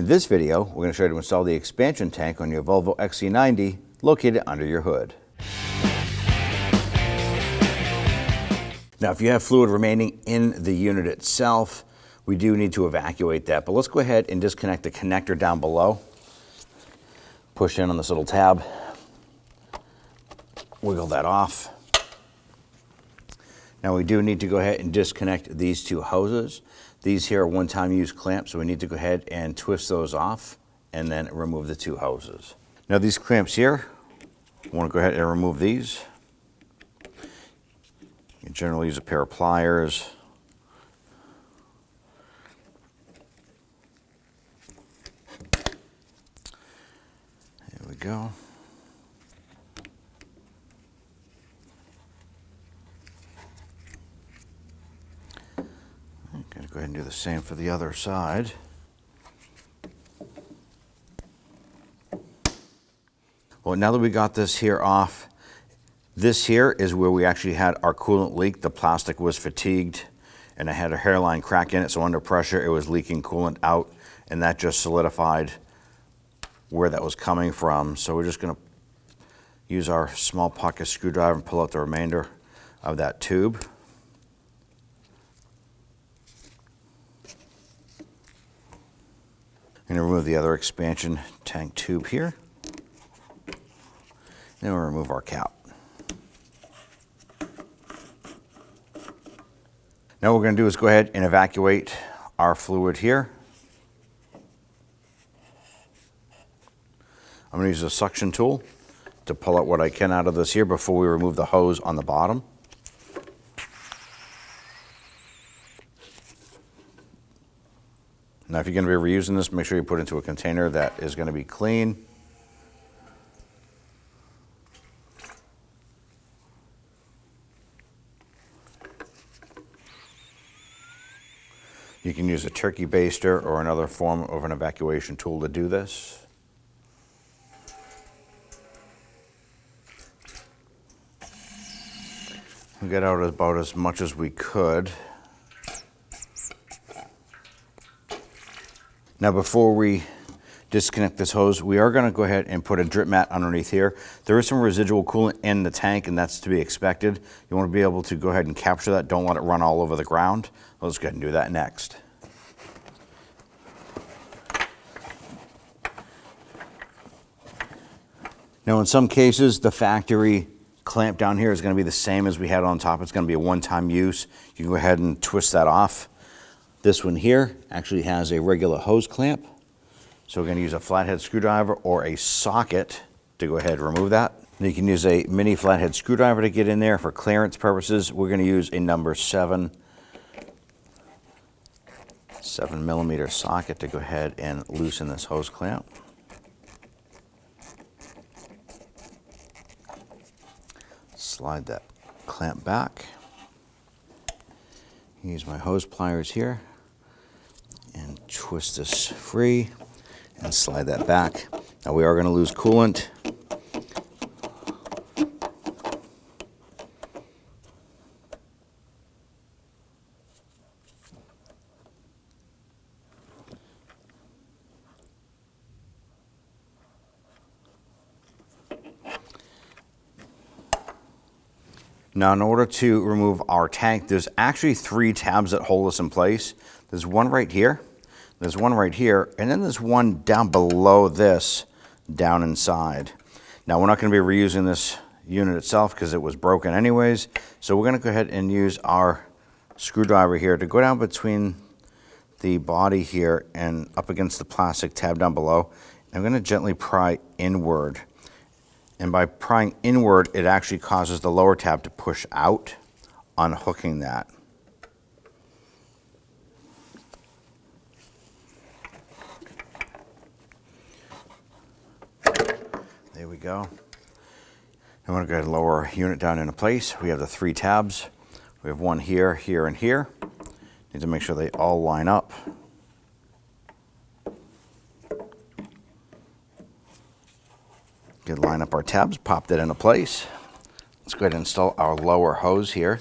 In this video, we're going to show you how to install the expansion tank on your Volvo XC90 located under your hood. Now, if you have fluid remaining in the unit itself, we do need to evacuate that, but let's go ahead and disconnect the connector down below. Push in on this little tab, wiggle that off. Now we do need to go ahead and disconnect these two hoses. These here are one-time use clamps, so we need to go ahead and twist those off and then remove the two hoses. Now these clamps here, I want to go ahead and remove these. You generally use a pair of pliers. There we go. I'm going to go ahead and do the same for the other side. Well, now that we got this here off, this here is where we actually had our coolant leak. The plastic was fatigued and it had a hairline crack in it, so under pressure it was leaking coolant out, and that just solidified where that was coming from. So we're just going to use our small pocket screwdriver and pull out the remainder of that tube. I'm going to remove the other expansion tank tube here. Then we'll remove our cap. Now what we're going to do is go ahead and evacuate our fluid here. I'm going to use a suction tool to pull out what I can out of this here before we remove the hose on the bottom. Now if you're going to be reusing this, make sure you put it into a container that is going to be clean. You can use a turkey baster or another form of an evacuation tool to do this. We got out about as much as we could. Now before we disconnect this hose, we are going to go ahead and put a drip mat underneath here. There is some residual coolant in the tank, and that's to be expected. You want to be able to go ahead and capture that. Don't let it run all over the ground. Let's go ahead and do that next. Now in some cases, the factory clamp down here is going to be the same as we had on top. It's going to be a one-time use. You can go ahead and twist that off. This one here actually has a regular hose clamp. So we're going to use a flathead screwdriver or a socket to go ahead and remove that. And you can use a mini flathead screwdriver to get in there. For clearance purposes, we're going to use a number 7mm socket to go ahead and loosen this hose clamp. Slide that clamp back. Use my hose pliers here and twist this free and slide that back. Now we are going to lose coolant. Now, in order to remove our tank, there's actually 3 tabs that hold us in place. There's one right here, there's one right here, and then there's one down below this, down inside. Now, we're not going to be reusing this unit itself because it was broken anyways, so we're going to go ahead and use our screwdriver here to go down between the body here and up against the plastic tab down below. I'm going to gently pry inward. And by prying inward, it actually causes the lower tab to push out, unhooking that. There we go. I'm going to go ahead and lower our unit down into place. We have the 3 tabs. We have one here, here, and here. Need to make sure they all line up. Good, line up our tabs, pop that into place. Let's go ahead and install our lower hose here.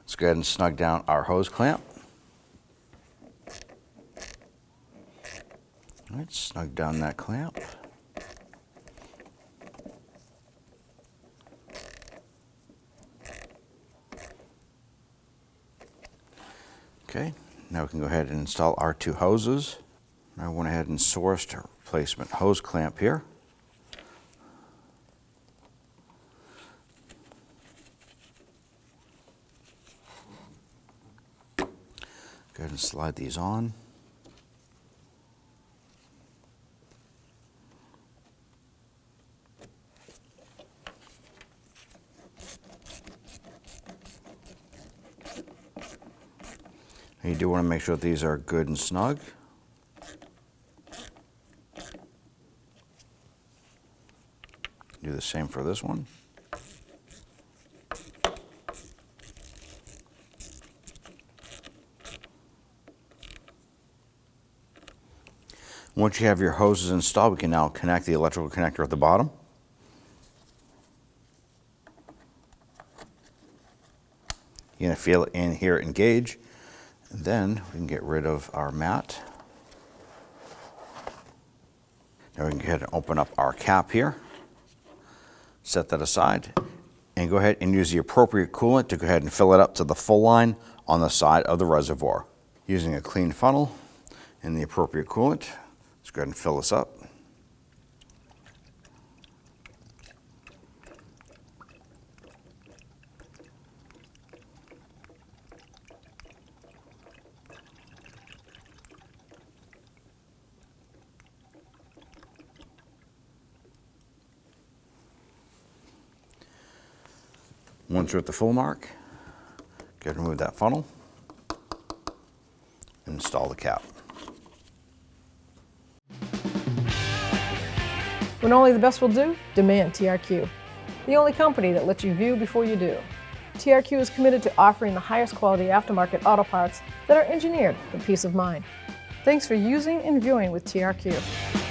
Let's go ahead and snug down our hose clamp. All right, snug down that clamp. Okay, now we can go ahead and install our two hoses. I went ahead and sourced a replacement hose clamp here. Go ahead and slide these on. You do want to make sure that these are good and snug. Do the same for this one. Once you have your hoses installed, we can now connect the electrical connector at the bottom. You're going to feel it in here engage. And then we can get rid of our mat. Now we can go ahead and open up our cap here. Set that aside. And go ahead and use the appropriate coolant to go ahead and fill it up to the full line on the side of the reservoir. Using a clean funnel and the appropriate coolant, let's go ahead and fill this up. Once you're at the full mark, go ahead and remove that funnel and install the cap. When only the best will do, demand TRQ. The only company that lets you view before you do. TRQ is committed to offering the highest quality aftermarket auto parts that are engineered for peace of mind. Thanks for using and viewing with TRQ.